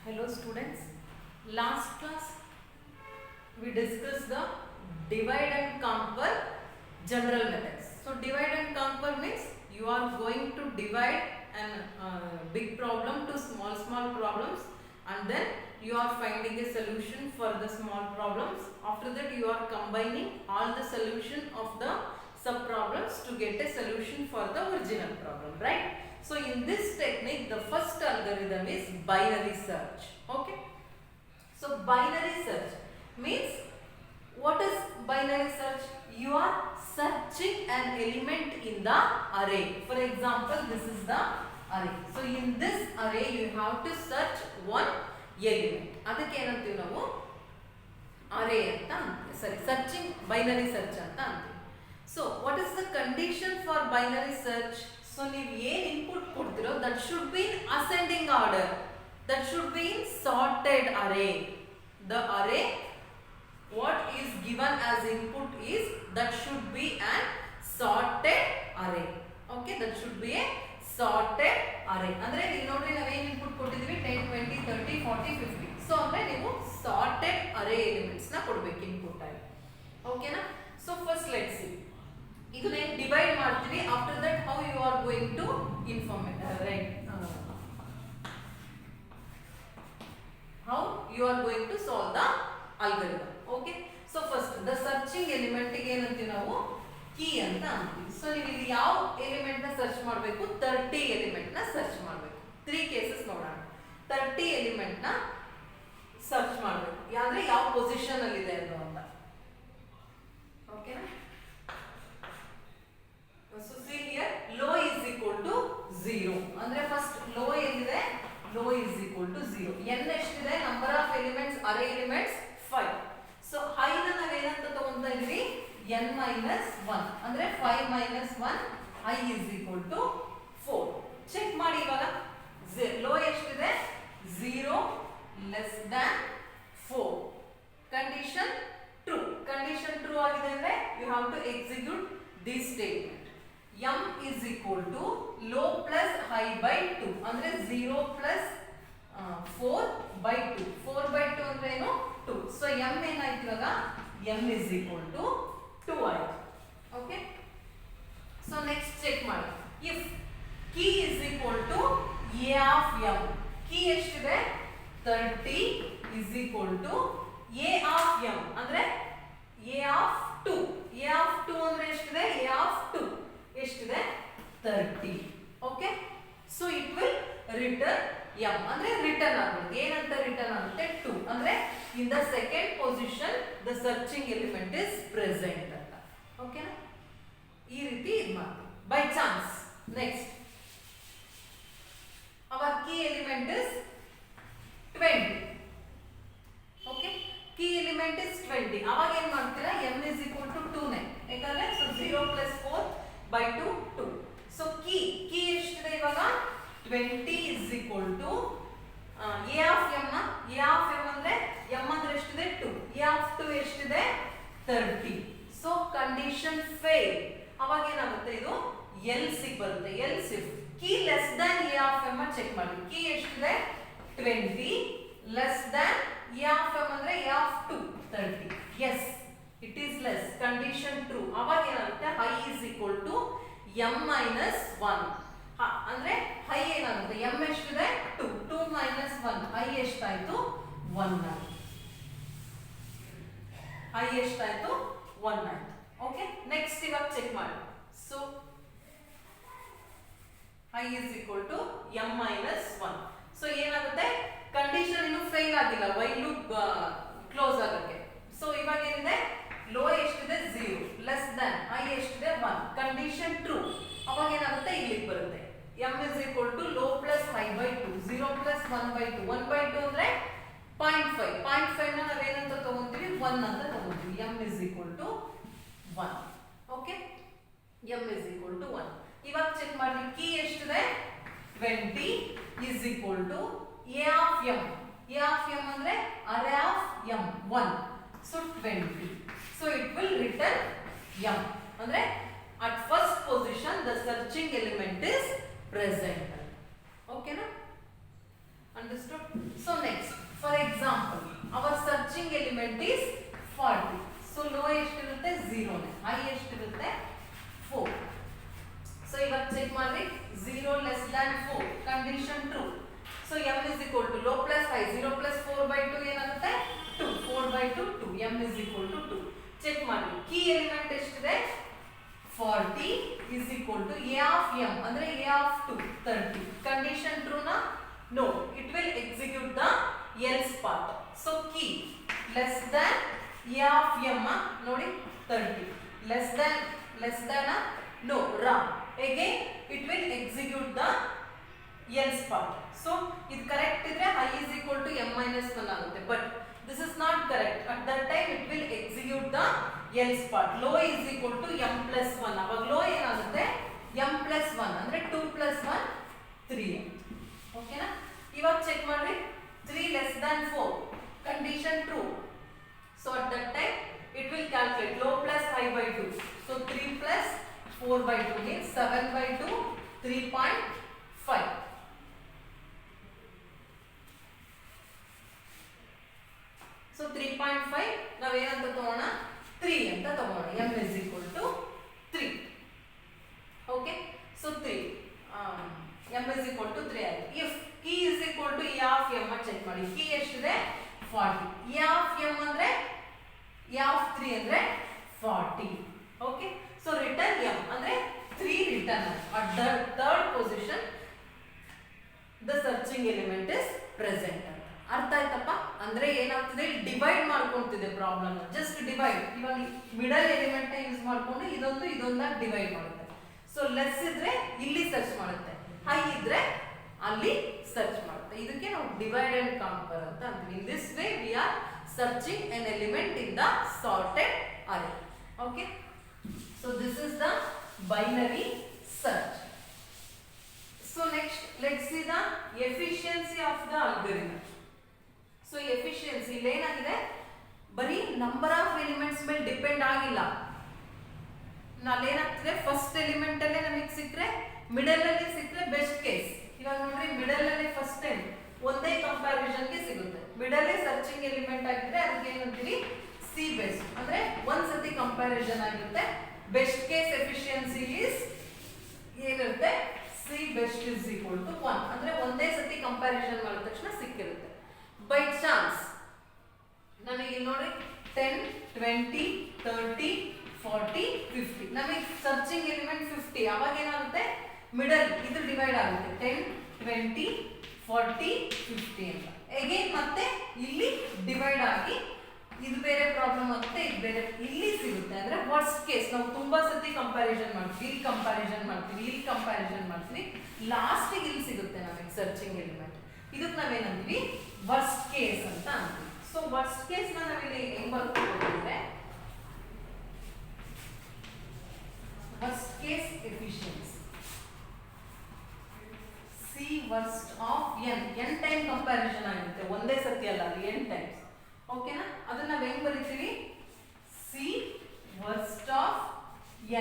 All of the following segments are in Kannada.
Hello students, last class we discussed the divide and conquer general methods. So divide and conquer means you are going to divide an big problem to small problems, and then you are finding a solution for the small problems. After that you are combining all the solution of the sub problems to get a solution for the original problem, right? So in this technique, the first algorithm is binary search. Okay. So binary search means, what is binary search? You are searching an element in the array. For example, this is the array. So in this array, you have to search one element. ಅದಕ್ಕೆ ಏನಂತೀವಿ ನಾವು array ಅಂತ ಅಂತೀವಿ. Sorry, searching binary search ಅಂತ ಅಂತೀವಿ. So what is the condition for binary search? So ನೀವು ಏನು ಇನ್ಪುಟ್ ಕೊಡ್ತಿರೋ that should be in ascending order. That should be in sorted array. The array what is given as input is that should be an sorted array. Okay, that should be a sorted array. ಅಂದ್ರೆ ಇಲ್ಲಿ ನೋಡ್ರಿ ನಾವು ಏನು ಇನ್ಪುಟ್ ಕೊಟ್ಟಿದ್ದೀವಿ 10 20 30 40 50. ಸೊ ಅಂದ್ರೆ ನೀವು sorted array elements ನ ಕೊಡಬೇಕು ಇನ್ಪುಟ್ ಆಗಿ. ಓಕೆನಾ? So first let's see. ಇದನ್ನ ಡಿವೈಡ್ ಮಾಡ್ತೀವಿ. After that how you are going to inform right how you are going to solve the algorithm. Okay, so first the searching element ಗೆ ಏನಂತೀವಿ ನಾವು key ಅಂತ ಅಂತೀವಿ. ಸೊ ನೀವು ಇಲ್ಲಿ ಯಾವ ಎಲಿಮೆಂಟ್ ನ ಸರ್ಚ್ ಮಾಡಬೇಕು? 30 ಎಲಿಮೆಂಟ್ ನ ಸರ್ಚ್ ಮಾಡಬೇಕು. 3 ಕೇಸಸ್ ನೋಡೋಣ. 30 ಎಲಿಮೆಂಟ್ ನ ಸರ್ಚ್ ಮಾಡಬೇಕು. ಯಾದ್ರೆ ಯಾವ ಪೊಸಿಷನ್ ಅಲ್ಲಿ ಇದೆ ಅಂತ. ಓಕೆನಾ? So see here low is equal to 0. ಅಂದ್ರೆ ಫಸ್ಟ್ low ಎಲ್ಲಿದೆ? low is equal to 0. n ಎಷ್ಟಿದೆ? Number of elements array elements 5. So high ನ ನಾವು ಏನಂತ ತಗೊಂತಾ ಇದೀವಿ? n minus 1. ಅಂದ್ರೆ 5 minus 1 i is equal to 4. Check ಮಾಡಿ ಇವಾಗ. low ಎಷ್ಟಿದೆ? 0 less than 4. Condition true. Condition true ಆಗಿದೆ ಅಂದ್ರೆ you have to execute this statement. m is equal to low plus high by 2. ಅಂದ್ರೆ 0 plus 4 by 2. 4 by 2 ಅಂದ್ರೆ ಏನು? 2. ಸೊ m ಏನಾಯ್ತು ಇವಾಗ? m is equal to 2 ಆಯ್ತು. ಓಕೆ, ಸೊ ನೆಕ್ಸ್ಟ್ ಚೆಕ್ ಮಾಡಿ. if key is equal to a of m, key ಎಷ್ಟಿದೆ? 30 is equal to a of m ಅಂದ್ರೆ a of 2. a of 2 ಅಂದ್ರೆ ಎಷ್ಟಿದೆ? a of 2 ಎಷ್ಟಿದೆ? 30. Okay, so it will return m ಅಂದ್ರೆ ರಿಟರ್ನ್ ಆಗುತ್ತೆ. ಏನಂತ ರಿಟರ್ನ್ ಆಗುತ್ತೆ? 2. ಅಂದ್ರೆ in the second position the searching element is present ಅಂತ. ಓಕೆನಾ? ಈ ರೀತಿ ಇದು ಮಾಡ್ತೀವಿ by chance. Next our key element is 20. Okay, key element is 20. ಅವಾಗ ಏನ್ ಮಾಡ್ತೀರಾ? m is equal to 2 ನೇ. ಯಾಕಂದ್ರೆ so 0 plus 4 by 2 2. So key ಎಷ್ಟಿದೆ ಇವಾಗ? 20 is equal to a of m. a of m ಅಂದ್ರೆ m ಅಂದ್ರೆ ಎಷ್ಟಿದೆ? 2. a of 2 ಎಷ್ಟಿದೆ? 30. So condition fail. ಅವಾಗ ಏನಾಗುತ್ತೆ? ಇದು else ಗೆ ಬರುತ್ತೆ. else if key less than a of m check ಮಾಡಿ. ಕೀ ಎಷ್ಟಿದೆ? 20 less than a of m ಅಂದ್ರೆ a of 2 30. yes, it is less. Condition true. ಅವಾಗ ಏನಾಗುತ್ತೆ? high is equal to m minus 1. ಅಂದ್ರೆ high ಏನಾಗುತ್ತೆ? m ಎಷ್ಟಿದೆ? 2. 2 minus 1 high ಎಷ್ಟಾಯ್ತು? 1 ಆಯ್ತು. high ಎಷ್ಟಾಯ್ತು? 1 ಆಯ್ತು. ಓಕೆ, ನೆಕ್ಸ್ಟ್ ಇವಾಗ ಚೆಕ್ ಮಾಡಿ. So high is equal to m minus 1. So ಏನಾಗುತ್ತೆ? ಕಂಡೀಷನ್ ಇನ್ನು ಫೇಲ್ ಆಗಿಲ್ಲ ವೈಲ್ ಲೂಪ್ ಕ್ಲೋಸ್ ಆಗೋಕ್ಕೆ. ಸೊ ಇವಾಗ ಏನಿದೆ? ಲೋ ಎಷ್ಟಿದೆ? 0 ಲೆಸ್ ದನ್ ಹೈ ಎಷ್ಟಿದೆ? 1. Condition true. ಅವಾಗ ಏನಾಗುತ್ತೆ? ಇಲ್ಲಿಗೆ ಬರುತ್ತೆ. m is equal to low plus high by 2. 0 plus 1 by 2. 1 by 2 ಅಂದ್ರೆ 0.5. 0.5 ನ ನಾವೇನಂತ ತಗೊಂತೀವಿ? 1 ಅಂತ ತಗೊಂತೀವಿ. m is equal to 1. Okay, m is equal to 1. ಇವಾಗ ಚೆಕ್ ಮಾಡಿ. ಕೀ ಎಷ್ಟಿದೆ? 20 is equal to a of m. a of m ಅಂದ್ರೆ array of m 1. so 20. so it will return m. ಅಂದ್ರೆ at first position the searching element is present. Okay na? Understood? So next element is 40. So low ಎಷ್ಟಿರುತ್ತೆ 0 ನೇ, ಹೈ ಎಷ್ಟಿರುತ್ತೆ 4. ಸೊ ಇವಾಗ ಚೆಕ್ ಮಾಡಿ 0 less than 4 condition true. So m is equal to low plus high 0 plus 4/2 ಏನಾಗುತ್ತೆ 2, 4/2 2, m is equal to 2. Check ಮಾಡಿ ಕೀ ಎಲಿಮೆಂಟ್ ಎಷ್ಟಿದೆ 40 is equal to a of m ಅಂದ್ರೆ a of 2 30. ಕಂಡೀಷನ್ ಟ್ರೂ ನಾ? No, it will execute the else part. So key less than a of m ನೋಡಿ 30 less than no wrong. Again it will execute the else part. So ಇದು ಕರೆಕ್ಟ್ ಇದ್ರೆ i is equal to m minus 1 ಆಗುತ್ತೆ. But this is not correct. At that time it will execute the else part. Low is equal to m plus 1. ಅವಾಗ low ಏನಾಗುತ್ತೆ m plus 1 ಅಂದ್ರೆ 2 plus 1 3. ಓಕೆನಾ? ಇವಾಗ ಚೆಕ್ ಮಾಡಿ 3 less than 4 condition true. So at that time it will calculate low plus high by 2. So 3 plus 4 by 2 means 7 by 2 3.5. So 3.5 ನಾವು ಏನಂತ ತಗೋಣ 3 ಅಂತ ತಗೋಣ. m is equal to 3. Okay, so 3 m is equal to 3 ಆಗಿದೆ. If key is equal to a of m check ಮಾಡಿ. key ಎಷ್ಟಿದೆ 40. a of m ಅಂದ್ರೆ a of 3 ಅಂದ್ರೆ 40. Okay, so return m ಅಂದ್ರೆ 3 return at the third position the searching element is present. ಅರ್ಥ ಆಯ್ತಪ್ಪ? ಅಂದ್ರೆ ಏನಾಗ್ತಿದೆ ಡಿವೈಡ್ ಮಾಡ್ಕೊಂತಿದೆ ಪ್ರಾಬ್ಲಮ್. Just divide. ಇವಾಗ ಮಿಡಲ್ ಎಲಿಮೆಂಟ್ ಯೂಸ್ ಮಾಡ್ಕೊಂಡು ಇದೊಂದಾಗಿ ಡಿವೈಡ್ ಮಾಡುತ್ತೆ. ಸೊ ಲೆಸ್ ಇದ್ರೆ ಇಲ್ಲಿ ಸರ್ಚ್ ಮಾಡುತ್ತೆ, ಹೈ ಇದ್ರೆ ಅಲ್ಲಿ ಸರ್ಚ್ ಮಾಡುತ್ತೆ. ಇದಕ್ಕೆ ನಾವು ಡಿವೈಡ್ ಅಂಡ್ ಕಾಂಪರ್ ಅಂತ ಅಂತೀವಿ. In this way we are searching N element in the sorted array. Okay, so this is the binary search. So next let's see the efficiency of the algorithm. So efficiency ಇಲ್ಲಿ ಏನಾಗಿದೆ, ಬರೀ ನಂಬರ್ ಆಫ್ ಎಲಿಮೆಂಟ್ಸ್ ಮೇಲೆ ಡಿಪೆಂಡ್ ಆಗಿಲ್ಲ. ನಾವೇನಾಗ್ತದೆ ಫಸ್ಟ್ ಎಲಿಮೆಂಟ್ ಅಲ್ಲೇ ನಮಗೆ ಸಿಕ್ಕರೆ, ಮಿಡಲ್ ಅಲ್ಲಿ ಸಿಕ್ಕರೆ ಬೆಸ್ಟ್ ಕೇಸ್. ಇವಾಗ ನೋಡ್ರಿ ಮಿಡಲ್ ಅಲ್ಲಿ ಫಸ್ಟ್ ಟೈಮ್ ಒಂದೇ ಕಂಪ್ಯಾರಿಸನ್ ಗೆ ಸಿಗುತ್ತೆ. ಮಿಡಲ್ ಸರ್ಚಿಂಗ್ ಎಲಿಮೆಂಟ್ ಆಗಿದ್ರೆ ಅದಕ್ಕೆ ಏನಂತೀವಿ ಸಿ ಬೆಸ್ಟ್, ಅಂದ್ರೆ ಒಂದ್ ಸತಿ ಕಂಪ್ಯಾರಿಸನ್ ಆಗಿರುತ್ತೆ. ಬೆಸ್ಟ್ ಕೇಸ್ ಎಫಿಷಿಯನ್ಸಿ ಇಸ್ ಏನಿರುತ್ತೆ C best is equal to 1, ಅಂದ್ರೆ ಒಂದೇ ಸತಿ ಕಂಪ್ಯಾರಿಸನ್ ಮಾಡಿದ ತಕ್ಷಣ ಸಿಕ್ಕಿರುತ್ತೆ. ಬೈ ಚಾನ್ಸ್ ನಮಗೆ ನೋಡಿ 10 20 30 40 50 ನಮಗೆ ಸರ್ಚಿಂಗ್ ಎಲಿಮೆಂಟ್ 50. ಅವಾಗ ಏನಾಗುತ್ತೆ ಮಿಡಲ್ ಇದು ಡಿವೈಡ್ ಆಗುತ್ತೆ 10 20 40 50 ಅಂತ. ಅಗೇನ್ ಮತ್ತೆ ಇಲ್ಲಿ ಡಿವೈಡ್ ಆಗಿ ಇದು ಬೇರೆ ಪ್ರಾಬ್ಲಮ್ ಆಗುತ್ತೆ, ಇದು ಬೇರೆ ಇಲ್ಲಿ ಸಿಗುತ್ತೆ. ಅಂದ್ರೆ ವರ್ಸ್ಟ್ ಕೇಸ್ ನಾವು ತುಂಬಾ ಸತಿ ಕಂಪ್ಯಾರಿಸನ್ ಮಾಡ್ತೀವಿ, ಇಲ್ಲಿ ಕಂಪ್ಯಾರಿಸನ್ ಮಾಡ್ತೀವಿ, ಇಲ್ಲಿ ಕಂಪ್ಯಾರಿಸನ್ ಮಾಡ್ತೀವಿ, ಲಾಸ್ಟ್ ಇಲ್ಲಿ ಸಿಗುತ್ತೆ ನಮಗೆ ಸರ್ಚಿಂಗ್ ಎಲಿಮೆಂಟ್. ಇದಕ್ಕೆ ನಾವೇನಂತೀವಿ ವರ್ಸ್ಟ್ ಕೇಸ್ ಅಂತ ಅಂತೀವಿ. ಸೊ ವರ್ಸ್ಟ್ ಕೇಸ್ ನಾವಿಲ್ಲಿ ಹೆಂಗ್ ಬರ್ಕೊಂಡ್ರೆ worst case efficiency C worst of n time comparison ಆಗಿರುತ್ತೆ, ಒಂದೇ ಸತಿ ಅಲ್ಲ, ಅಲ್ಲಿ n ಟೈಮ್ಸ್. ಓಕೆನಾ? ಅದನ್ನ ನಾವು ಹೆಂಗ್ ಬರೀತೀವಿ ಸಿ ವರ್ಸ್ಟ್ ಆಫ್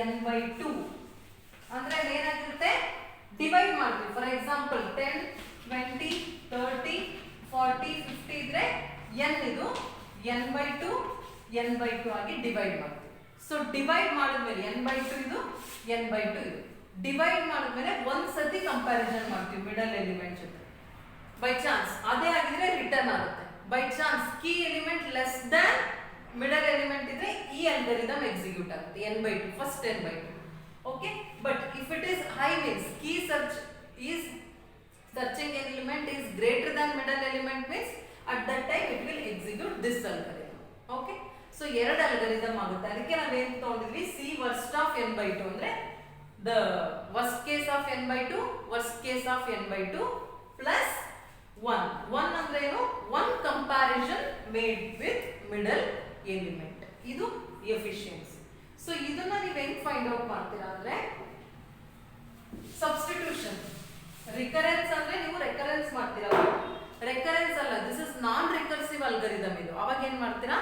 n/2 ಅಂದ್ರೆ ಏನಾಗಿರುತ್ತೆ ಡಿವೈಡ್ ಮಾಡ್ತೀವಿ. ಫಾರ್ ಎಕ್ಸಾಂಪಲ್ 10 20 30 40 50 ಇದ್ರೆ n ಇದು n/2 ಆಗಿ ಡಿವೈಡ್ ಮಾಡ್ತೀವಿ. ಸೊ ಡಿವೈಡ್ ಮಾಡಿದ್ಮೇಲೆ n/2 ಇದು n/2 ಇದು ಡಿವೈಡ್ ಮಾಡಿದ್ಮೇಲೆ ಒಂದ್ ಸತಿ ಕಂಪ್ಯಾರಿಸನ್ ಮಾಡ್ತೀವಿ ಮಿಡಲ್ ಎಲಿಮೆಂಟ್ ಜೊತೆ. ಬೈ ಚಾನ್ಸ್ ಅದೇ ಆಗಿದ್ರೆ ರಿಟರ್ನ್ ಆಗುತ್ತೆ. By chance key element less than middle element ಇದ್ರೆ ಈ ಅಲ್ಗಾರಿಥಮ್ ಎಕ್ಸಿಕ್ಯೂಟ್ ಆಗುತ್ತೆ n/2 first n/2. Okay, but if it is high means key search is searching element is greater than middle element means at that time it will execute this algorithm. Okay, so ಎರಡು algorithm ಆಗುತ್ತೆ. ಅದಕ್ಕೆ ನಾವು ಏನು ತಗೊಂಡಿದ್ವಿ c worst of n/2 ಅಂದ್ರೆ the worst case of n/2 worst case of n/2 plus 1 ಅಂದ್ರೆ ಏನು one comparison made with middle element. ಇದು efficiency. so ಇದನ್ನ ನೀವು ಹೆಂಗ್ ಫೈಂಡ್ ಔಟ್ ಮಾಡ್ತೀರಾ ಅಂದ್ರೆ substitution. ರಿಕರೆನ್ಸ್ ಅಂದ್ರೆ ನೀವು ರೆಕರೆನ್ಸ್ ಮಾಡ್ತೀರಾ, ರೆಕರೆನ್ಸ್ ಅಲ್ಲ, this is non recursive algorithm. ಇದು ಅವಾಗ ಏನ್ ಮಾಡ್ತೀರಾ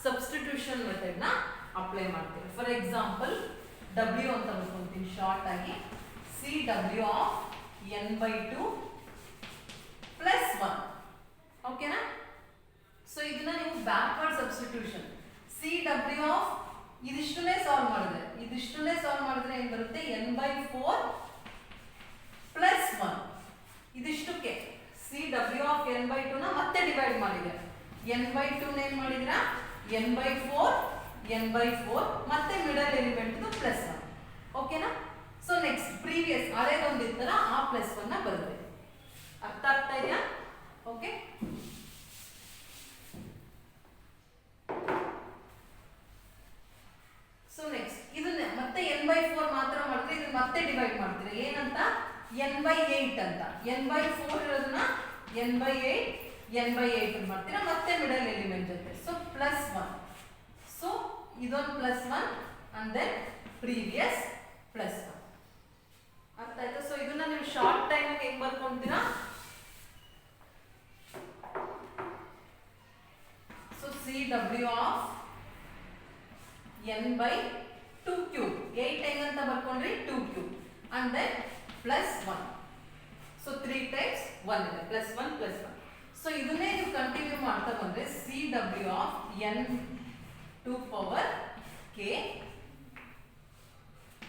ಸಬ್ಸ್ಟಿಟ್ಯೂಷನ್ ಮೆಥಡ್ ನ ಅಪ್ಲೈ ಮಾಡ್ತೀರಾ. ಫಾರ್ ಎಕ್ಸಾಂಪಲ್ W ಅಂತ ಅನ್ಕೊಂತೀನಿ ಶಾರ್ಟ್ ಆಗಿ, CW ಆಫ್ n/2 ಪ್ಲಸ್ 1. ಓಕೆನಾ? ಸೊ ಇದನ್ನ ನೀವು ಬ್ಯಾಕ್ವರ್ಡ್ ಸಬ್ಸ್ಟಿಟ್ಯೂಷನ್ n/2 ನ ಮತ್ತೆ ಡಿವೈಡ್ ಮಾಡಿದ್ರೆ n/2 ನ ಏನು ಮಾಡಿದ್ರಾ n/4 ಮತ್ತೆ ಮಿಡಲ್ ಎಲಿಮೆಂಟ್ ಪ್ಲಸ್ 1. ಓಕೆನಾ? ಸೊ ನೆಕ್ಸ್ಟ್ ಪ್ರೀವಿಯಸ್ ಹಳೆದೊಂದು ಇತ್ತಲ್ಲ ಆ ಪ್ಲಸ್ 1 ನ ಬರುತ್ತೆ. ಅರ್ಥ ಆಗ್ತಾ ಇದೆಯಾ? ಓಕೆ. ಸೊ ನೆಕ್ಸ್ಟ್ ಇದನ್ನ ಮತ್ತೆ n/4 ಮಾತ್ರ ಮಾಡಿದ್ರೆ ಇದನ್ನ ಮತ್ತೆ ಡಿವೈಡ್ ಮಾಡ್ತೀರಾ ಏನಂತ n/8 ಅಂತ. n/4 ಇರೋದನ್ನ n/8 ಮಾಡ್ತೀರಾ ಮತ್ತೆ ಮಿಡಲ್ ಎಲಿಮೆಂಟ್ ಜೊತೆ. So plus 1. ಸೊ ಇದೊಂದು plus 1 and then previous plus 1. ಅರ್ಥ ಆಯ್ತಾ? ಸೊ ಇದನ್ನ ನೀವು ಶಾರ್ಟ್ ಟೈಮ್ ಹೆಂಗ್ ಬರ್ಕೊಂತೀರಾ? So CW of n/2 cube 8 ಹೆಂಗಂತ ಬರ್ಕೊಂಡ್ರಿ 2 cube and then plus 1. So 3 times 1 ಇದೆ ಪ್ಲಸ್ 1 ಪ್ಲಸ್ 1. ಸೊ ಇದನ್ನೇ ನೀವು ಕಂಟಿನ್ಯೂ ಮಾಡ್ತಾ ಬಂದ್ರೆ CW of n2 power k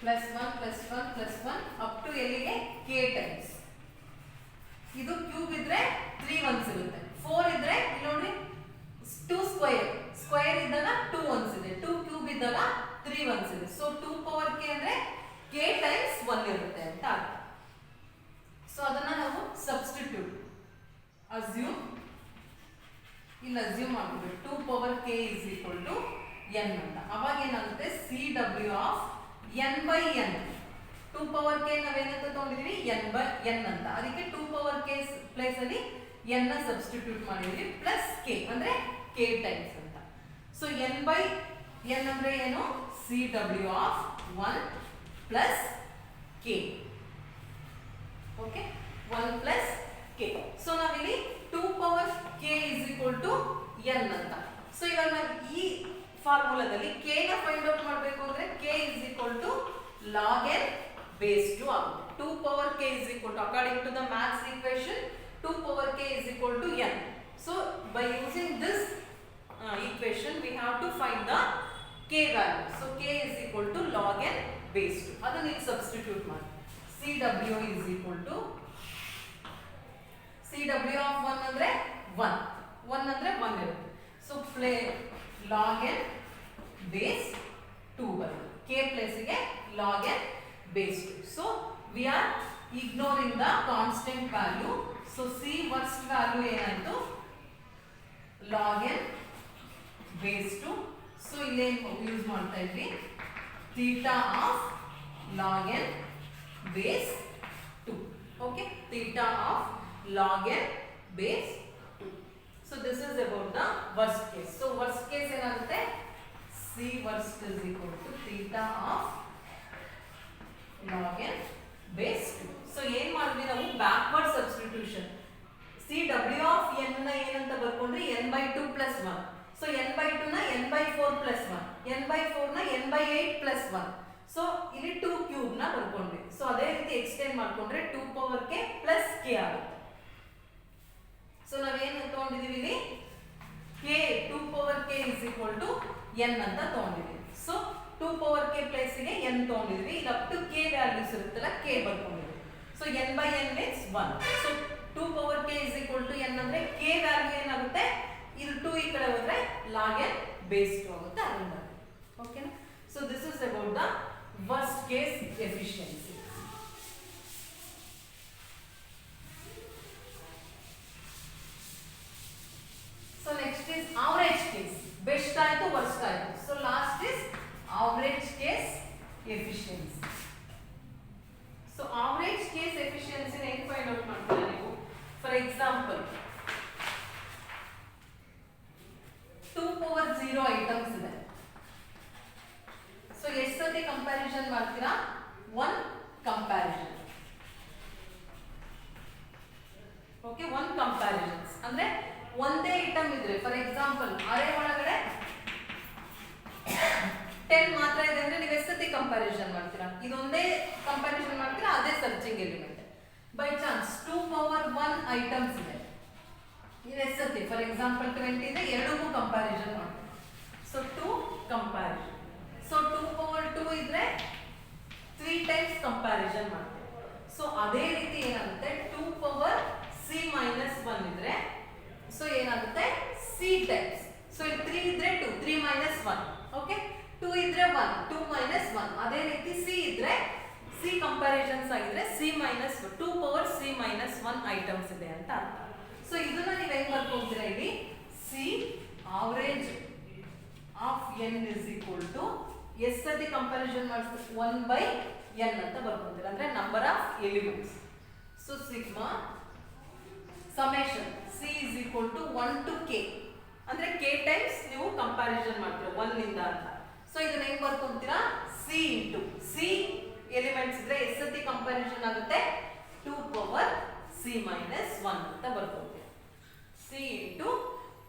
plus 1 plus 1 plus 1 up to ಎಲ್ಲಿಗೆ k ಟೈಮ್ಸ್. ಇದು ಕ್ಯೂಬ್ ಇದ್ರೆ 3 1s ಇರುತ್ತೆ. 4 ಇದ್ರೆ ಇಲ್ಲಿ ನೋಡಿ 2 ಸ್ಕ್ವೇರ್ ಇದ್ದಾಗ 2 1s ಇದೆ. 2 ಕ್ಯೂಬ್ ಇದ್ದಾಗ 3 1s ಇದೆ. ಸೊ 2 ಪವರ್ k ಅಂದ್ರೆ k ಟೈಮ್ಸ್ 1 ಇರುತ್ತೆ ಅಂತ ಅರ್ಥ. ಸೊ ಅದನ್ನ ನಾವು ಸಬ್ಸ್ಟಿಟ್ಯೂಟ್ ಅಸ್ಯೂಮ್ ಇಲ್ಲಿ ಅಸ್ಯೂಮ್ ಮಾಡ್ತೀವಿ 2 power k is equal to n ಅಂತ. ಅವಾಗ ಏನಾಗುತ್ತೆ CW of n/n 2 power k ನಾವೇನಂತ ತಗೊಂಡಿದೀವಿ n/n ಅಂತ. ಅದಕ್ಕೆ 2 ಪವರ್ k ಪ್ಲೇಸ್ ಅಲ್ಲಿ n ನ ಸಬ್ಸ್ಟಿಟ್ಯೂಟ್ ಮಾಡಿದೀವಿ ಪ್ಲಸ್ k ಅಂದ್ರೆ k ಟೈಮ್ಸ್ ಅಂತ. ಸೊ n/n ಅಂದ್ರೆ ಏನು CW of 1 plus k. Okay 1 plus k. So ನಾವಿಲ್ಲಿ 2 power k is equal to n ಅಂತ. ಸೊ ಇವಾಗ ನಾವು ಈ ಫಾರ್ಮುಲಾದಲ್ಲಿ k ನ ಫೈಂಡ್ ಔಟ್ ಮಾಡಬೇಕು ಅಂದ್ರೆ k is equal to log n base 2 ಆಗುತ್ತೆ. 2 power k is equal to according to the maths equation 2 power k is equal to n. So by using this equation we have to find the k value. So k is equal to log n base 2. ಅದನ್ನ ಇಲ್ಲಿ ಸಬ್ಸ್ಟಿಟ್ಯೂಟ್ ಮಾಡಿ CW is equal to CW of 1 ಅಂದ್ರೆ 1 ಅಂದ್ರೆ 1 ಇರುತ್ತೆ. ಸೊ log n base 2 ಬರುತ್ತೆ. k ಪ್ಲೇಸ್ ಗೆ log n base 2. So we are ignoring the constant value. So C worst value ಏನಾಯ್ತು log n base 2. ಸೊ ಇಲ್ಲೇ ಯೂಸ್ ಮಾಡ್ತಾ ಇದ್ವಿ theta of log n base 2. Okay, theta of log n base 2. So this is about the worst case. So worst case ಏನಾಗುತ್ತೆ C worst is equal to theta of log n base 2. So ಏನು ಮಾಡಿದ್ವಿ ನಾವು backward substitution CW of n ನ ಏನಂತ ಬರ್ಕೊಂಡ್ರಿ n/2 plus 1. ಸೊ n/2 ನ n/4 plus 1, n/4 ನ n/8 plus 1. ಸೊ ಇಲ್ಲಿ 2 ಕ್ಯೂಬ್ ನ ಬರ್ಕೊಂಡ್ವಿ. ಸೊ ಅದೇ ರೀತಿ ಎಕ್ಸ್ಟೆಂಡ್ ಮಾಡ್ಕೊಂಡ್ರೆ 2 ಪವರ್ k plus k ಆಗುತ್ತೆ. ಸೊ ನಾವೇನು ತಗೊಂಡಿದೀವಿ ಇಲ್ಲಿ k 2 power k is equal to n ಅಂತ ತಗೊಂಡಿದೀವಿ. ಸೊ 2 ಪವರ್ k ಪ್ಲೇಸ್ ಗೆ n ತಗೊಂಡಿದೀವಿ. ಇಲ್ಲಿ ಅಪ್ ಟು k ವ್ಯಾಲ್ಯೂಸ್ ಇರುತ್ತಲ್ಲ k ಬರ್ಕೊಂಡಿದೀವಿ. So n/n means 1. So 2 power k is equal to n ಅಂದ್ರೆ k ವ್ಯಾಲ್ಯೂ ಏನಾಗುತ್ತೆ ಇದು 2 ಈ ಕಡೆ ಹೋದ್ರೆ log n base 2 ಆಗುತ್ತೆ ಅದರಿಂದ. ಓಕೆನಾ? So this is about the worst case efficiency. So next is average case. Best ಆಯ್ತು ವರ್ಸ್ಟ್ ಆಯ್ತು. So last is average case efficiency. So average case efficiency ಹೆಂಗ್ ಫೈಂಡ್ ಔಟ್ ಮಾಡ್ತೀರಾ ನೀವು? ಫಾರ್ ಎಕ್ಸಾಂಪಲ್ 2 ಪವರ್ 0 ಐಟಮ್ಸ್ ಇದೆ. ಸೊ ಎಷ್ಟು ಸತಿ ಕಂಪ್ಯಾರಿಸನ್ ಮಾಡ್ತೀರಾ? 1 ಕಂಪ್ಯಾರಿಸನ್. ಓಕೆ, 1 ಕಂಪ್ಯಾರಿಸನ್ಸ್ ಅಂದ್ರೆ ಒಂದೇ ಐಟಮ್ ಇದ್ರೆ ಫಾರ್ ಎಕ್ಸಾಂಪಲ್ ಅರೆ ಒಳಗಡೆ 10 ಮಾತ್ರ ಇದೆ ಅಂದ್ರೆ ನೀವು ಎಷ್ಟು ಸತಿ ಕಂಪ್ಯಾರಿಸನ್ ಮಾಡ್ತೀರಾ? ಇದೊಂದೇ ಕಂಪ್ಯಾರಿಸನ್ ಮಾಡ್ತೀರಾ, ಅದೇ searching element. By chance 2 power 1 items ಇದೆ, ಇದು ಎಷ್ಟು ಸತಿ? ಫಾರ್ ಎಕ್ಸಾಂಪಲ್ 20 ಇದೆ, ಎರಡಕ್ಕೂ ಕಂಪ್ಯಾರಿಸನ್ ಮಾಡ್ತೀರಾ. So 2 comparison. ಸೊ 2 ಪವರ್ 2 ಇದ್ರೆ 3 ಟೈಮ್ಸ್ ಕಂಪ್ಯಾರಿಸನ್ ಮಾಡ್ತೀವಿ. ಸೊ ಅದೇ ರೀತಿ ಏನಾಗುತ್ತೆ 2 ಪವರ್ c minus 1 ಇದ್ರೆ ಟೈಮ್ಸ್. ಸೊ ಇಲ್ಲಿ 3 ಇದ್ರೆ 2, 3 minus 1. ಓಕೆ, 2 ಇದ್ರೆ 1, 2 minus 1. ಅದೇ ರೀತಿ c ಇದ್ರೆ c ಕಂಪ್ಯಾರಿಸನ್ಸ್ ಆಗಿದ್ರೆ c minus 2 power c minus 1 items ಇದೆ ಅಂತ ಅರ್ಥ. ಸೊ ಇದನ್ನ ನೀವು ಹೆಂಗ್ ಬರ್ಕೊಂತೀರಾ, ಇಲ್ಲಿ c average of n is equal to ಎಷ್ಟು ಸತಿ ಕಂಪ್ಯಾರಿಸನ್ ಮಾಡಿದ್ರೆ 1/n ಅಂತ ಬರ್ಕೊಂತೀರಾ, ಅಂದ್ರೆ number of elements. So sigma summation c is equal to 1 to k, ಅಂದ್ರೆ k ಟೈಮ್ಸ್ ನೀವು ಕಂಪ್ಯಾರಿಸನ್ ಮಾಡ್ತೀರಾ 1 ಇಂದ ಅಂತ. ಸೊ ಇದನ್ನ ಹೆಂಗ್ ಬರ್ಕೊಂತೀರಾ, c into c ಎಲಿಮೆಂಟ್ಸ್ ಇದ್ರೆ ಎಷ್ಟು ಸತಿ ಕಂಪ್ಯಾರಿಸನ್ ಆಗುತ್ತೆ, 2 ಪವರ್ c minus 1 ಅಂತ ಬರ್ಕೊಂತೀರಾ. c into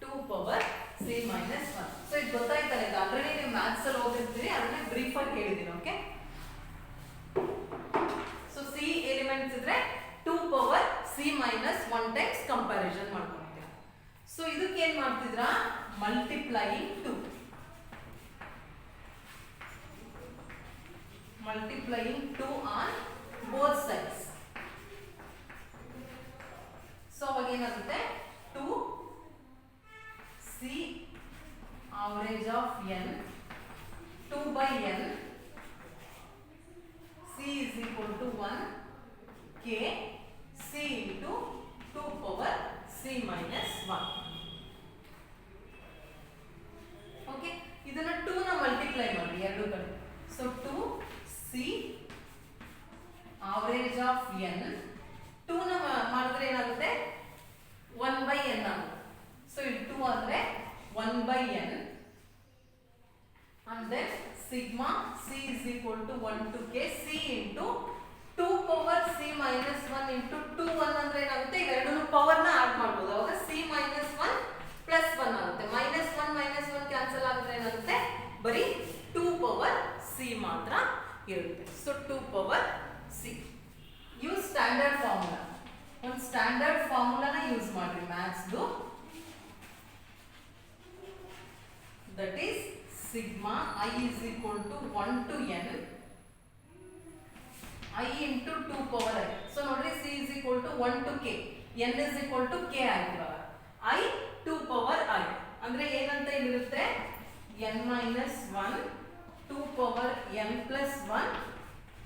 2 power c minus 1. So ಇದು ಗೊತ್ತಾಯ್ತಲ್ಲ, ಇದು ಆಲ್ರೆಡಿ ನೀವು ಮ್ಯಾಥ್ಸ್ ಅಲ್ಲಿ ಓದಿರ್ತೀರಿ, ಅದನ್ನ ಬ್ರೀಫ್ ಆಗಿ ಹೇಳಿದೀನಿ. ಓಕೆ, ಸೊ c ಎಲಿಮೆಂಟ್ಸ್ ಇದ್ರೆ 2 power c minus 1 times comparison ಮಾಡ್ಕೊಂತೀರಾ. ಸೊ ಇದಕ್ಕೆ ಏನ್ ಮಾಡ್ತಿದ್ರಾ, multiplying 2 on both sides. So ಅವಾಗ ಏನಾಗುತ್ತೆ, 2 c average of n 2/n c is equal to 1 k c into 2 power c minus 1. Okay, ಇದನ್ನ 2 ನ ಮಲ್ಟಿಪ್ಲೈ ಮಾಡಿ ಎರಡು ಕಡೆ. So 2 c average of n 2 ನ ಮಾಡಿದ್ರೆ ಏನಾಗುತ್ತೆ, 1/n ಆಗುತ್ತೆ. ಸೊ ಇಲ್ಲಿ 2 ಅಂದ್ರೆ 1/n and then sigma c is equal to 1 to k c into 2 power c minus 1 into 2 1 ಅಂದ್ರೆ ಏನಾಗುತ್ತೆ, ಇವೆರಡನ್ನು ಪವರ್ ನ ಆಡ್ ಮಾಡಬಹುದು. ಅವಾಗ c minus 1 plus 1 ಆಗುತ್ತೆ. -1 ಕ್ಯಾನ್ಸಲ್ ಆಗಿದ್ರೆ ಏನಾಗುತ್ತೆ, ಬರೀ 2 ಪವರ್ c ಮಾತ್ರ ಇರುತ್ತೆ. So 2 power c. Use standard formula. ಒಂದು ಸ್ಟ್ಯಾಂಡರ್ಡ್ ಫಾರ್ಮುಲಾನ ಯೂಸ್ ಮಾಡ್ರಿ ಮ್ಯಾಥ್ಸ್ದು. that is sigma I is equal to 1 to n I into 2 power I. So ನೋಡ್ರಿ, c is equal to 1 to k, n is equal to k ಆಗಿವಾಗ I 2 power I ಅಂದ್ರೆ ಏನಂತ ಇಲ್ಲಿರುತ್ತೆ, n minus 1 2 power n plus 1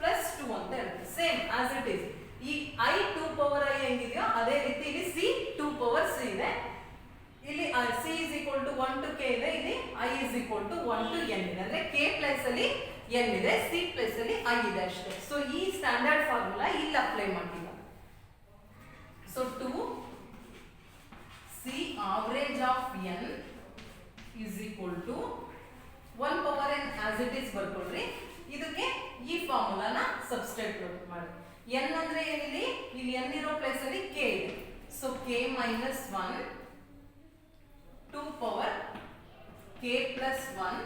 plus 2 ಅಂತ ಇರುತ್ತೆ. Same as it is. ಈ I 2 power I ಹೆಂಗಿದೆಯೋ ಅದೇ ರೀತಿ ಇಲ್ಲಿ c 2 power c ಇದೆ. ಇಲ್ಲಿ c is equal to 1 to k ಇದೆ, ಇಲ್ಲಿ I is equal to 1 to n ಇದೆ. ಅಂದ್ರೆ k ಪ್ಲೇಸ್ ಅಲ್ಲಿ n ಇದೆ, c ಪ್ಲೇಸ್ ಅಲ್ಲಿ I ಇದೆ ಅಷ್ಟೇ. ಸೊ ಈ ಸ್ಟ್ಯಾಂಡರ್ಡ್ ಫಾರ್ಮುಲಾ ಇಲ್ಲಿ ಅಪ್ಲೈ ಮಾಡ್ತೀವಿ. So 2 c average of n is equal to 1 power n as it is ಬರ್ಕೊಳ್ರಿ. ಇದಕ್ಕೆ ಈ ಫಾರ್ಮುಲಾನ ಸಬ್ಸ್ಟಿಟ್ಯೂಟ್ ಮಾಡಿ. n ಅಂದ್ರೆ ಏನಿದೆ, ಇಲ್ಲಿ n ಇರೋ ಪ್ಲೇಸ್ ಅಲ್ಲಿ k ಇದೆ. So k minus 1 2 power k plus 1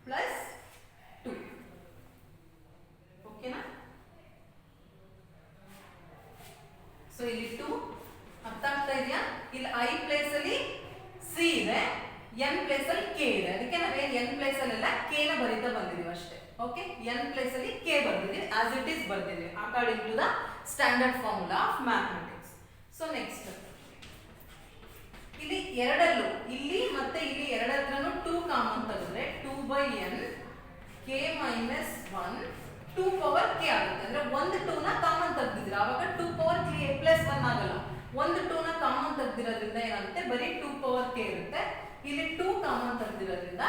plus 2. ಓಕೆನಾ? ಸೊ ಇಲ್ಲಿ 2 ಅರ್ಥ ಆಗ್ತಾ ಇದೆಯಾ? ಇಲ್ಲಿ I ಪ್ಲೇಸ್ ಅಲ್ಲಿ c ಇದೆ, n ಪ್ಲೇಸ್ ಅಲ್ಲಿ k ಇದೆ. ಅದಕ್ಕೆ ನಾವೇನು n ಪ್ಲೇಸ್ ಅಲ್ಲೆಲ್ಲ k ನ ಬರೀತಾ ಬಂದಿದೀವಿ ಅಷ್ಟೇ. ಓಕೆ, n ಪ್ಲೇಸ್ ಅಲ್ಲಿ k ಬರ್ದಿದೀವಿ, ಆಸ್ ಇಟ್ ಈಸ್ ಬರ್ದಿದೀವಿ according to the standard formula of mathematics. So next ಇಲ್ಲಿ ಎರಡಲ್ಲೂ, ಇಲ್ಲಿ ಮತ್ತೆ ಇಲ್ಲಿ ಎರಡತ್ರನು 2 ಕಾಮನ್ ತೆಗೆದ್ರೆ 2/n k minus 1 2 power k ಆಗುತ್ತೆ. ಅಂದ್ರೆ ಒಂದು 2 ನ ಕಾಮನ್ ತೆಗೆದಿದ್ರೆ ಆವಾಗ 2 power k plus 1 ಆಗಲ್ಲ. ಒಂದು 2 ನ ಕಾಮನ್ ತೆಗೆದಿರೋದ್ರಿಂದ ಏನಾಗುತ್ತೆ, ಬರೀ 2 power k ಇರುತ್ತೆ. ಇಲ್ಲಿ 2 ಕಾಮನ್ ತೆಗೆದಿರೋದ್ರಿಂದ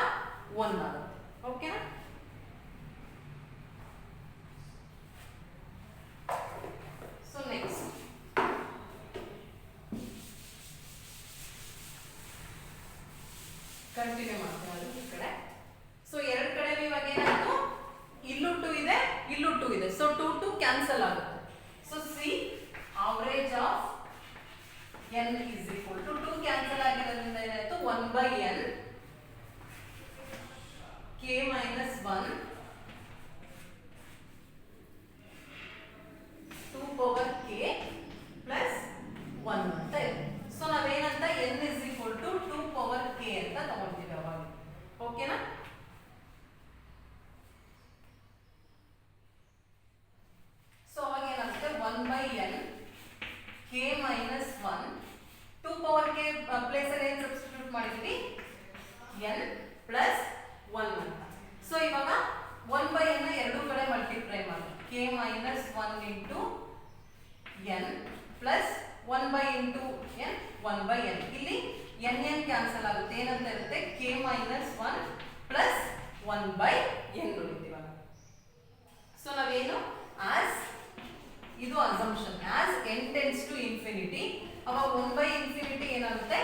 1 ಆಗುತ್ತೆ. ಓಕೆನಾ? ಸೊ ನೆಕ್ಸ್ಟ್ ಕಂಟಿನ್ಯೂ ಮಾಡ್ತೀವಿ ಈ ಕಡೆ. ಸೊ ಎರಡು ಕಡೆ ಇವಾಗ ಏನಾಯ್ತು, ಇಲ್ಲೂ 2 ಇದೆ, ಇಲ್ಲೂ 2 ಇದೆ. ಸೊ 2 2 ಕ್ಯಾನ್ಸಲ್ ಆಗುತ್ತೆ. So C average of n is equal to 2 cancel ಆಗಿರೋದ್ರಿಂದ ಏನಾಯ್ತು, 1/n k minus 1 2 power k plus 1 ಅಂತ ಇದೆ. ಸೊ ನಾವೇನಂತ n is equal to 2 power k ಅಂತ ತಗೊಳ್ತೀವಿ ಅವಾಗ. ಓಕೆನಾ? ಸೊ ಅವಾಗ ಏನಾಗುತ್ತೆ, 1/n k minus 1 2 power k place ಅಲ್ಲಿ ಏನು ಸಬ್ಸ್ಟಿಟ್ಯೂಟ್ ಮಾಡಿದ್ವಿ n ಪ್ಲಸ್ 1 ಅಂತ. ಸೊ ಇವಾಗ 1 by n ಎರಡು ಕಡೆ ಮಲ್ಟಿಪ್ಲೈ ಮಾಡಿ k minus 1 into n plus 1 by into n 1 by n. ಇಲ್ಲಿ n n ಕ್ಯಾನ್ಸಲ್ ಆಗುತ್ತೆ, ಏನಂತ ಇರುತ್ತೆ k minus 1 plus 1 by n ಉಳಿತೀವಾಗ. ಸೊ ನಾವೇನು ಆಸ್ ಇದು assumption as n tends to infinity ಅವಾಗ 1 by infinity ಏನಾಗುತ್ತೆ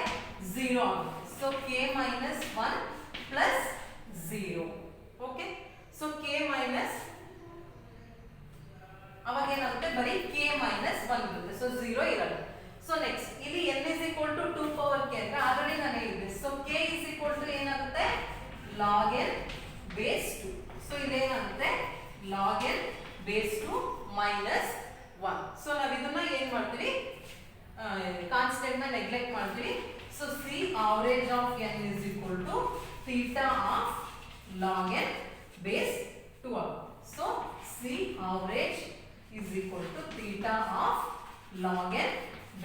0 ಆಗುತ್ತೆ. So k minus 1 plus 0. Okay, so k minus ಅವಾಗ ಏನಾಗುತ್ತೆ ಬರೀ k minus 1 ಇರುತ್ತೆ. ಸೊ 0 ಇರಲ್ಲ. ಸೊ ನೆಕ್ಸ್ಟ್ ಇಲ್ಲಿ n is equal to 2 power k ಅಂದ್ರೆ ಆಲ್ರೆಡಿ ನಾನು ಹೇಳಿದ್ದೆ. So k is equal to ಏನಾಗುತ್ತೆ log n base 2. ಸೊ ಇದೇನಾಗುತ್ತೆ log n base 2 minus 1. So ನಾವು ಇದನ್ನ ಏನು ಮಾಡ್ತೀವಿ ಕಾನ್ಸ್ಟೆಂಟ್ ನ ನೆಗ್ಲೆಕ್ಟ್ ಮಾಡ್ತೀವಿ. So c average of n is equal to theta of log n base 12. So c average is equal to theta of log n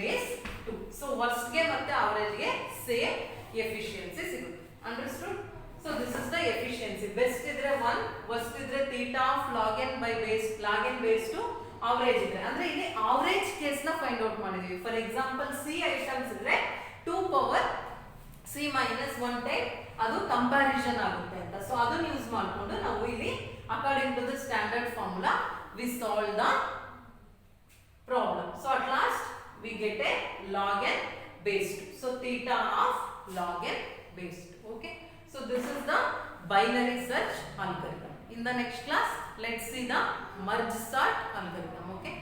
base 2. So worst ಗೆ ಮತ್ತೆ average ಗೆ ಸೇಮ್ ಎಫಿಷಿಯನ್ಸಿ ಸಿಗುತ್ತೆ. Understood? So this is the efficiency. Best ಇದ್ರೆ 1, ವರ್ಸ್ಟ್ ಇದ್ರೆ theta of log n by base log n base 2, average ಇದ್ರೆ ಅಂದ್ರೆ ಇಲ್ಲಿ ಅವರೇಜ್ ಕೇಸ್ ನ ಫೈಂಡ್ ಔಟ್ ಮಾಡಿದೀವಿ. ಫಾರ್ ಎಕ್ಸಾಂಪಲ್ ಸಿ ಐಟಮ್ಸ್ ಇದ್ರೆ 2 ಪವರ್ ಸಿ ಮೈನಸ್ 1 ಟೈಮ್ ಅದು ಕಂಪ್ಯಾರಿಸನ್ ಆಗುತ್ತೆ ಅಂತ. ಸೊ ಅದನ್ನ ಯೂಸ್ ಮಾಡಿಕೊಂಡು ನಾವು ಇಲ್ಲಿ according to the standard formula we solve the problem. So at last we get a log n base 2. So theta of log n base 2. Okay, so this is the binary search algorithm. In the next class let's see the merge sort algorithm. Okay.